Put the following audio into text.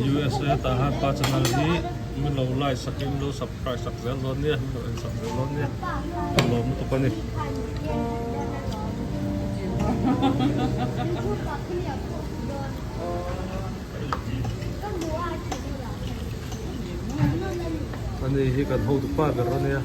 USA ตาฮันปาชนัลนี้มันเราไล่สกินเราสับไพรสักเซลล์เนี่ยเราเอ็นสักเซลล์เนี่ยเราไม่ต้องไปนี่อันนี้ที่กันหูตุกป้ากันแล้วเนี่ย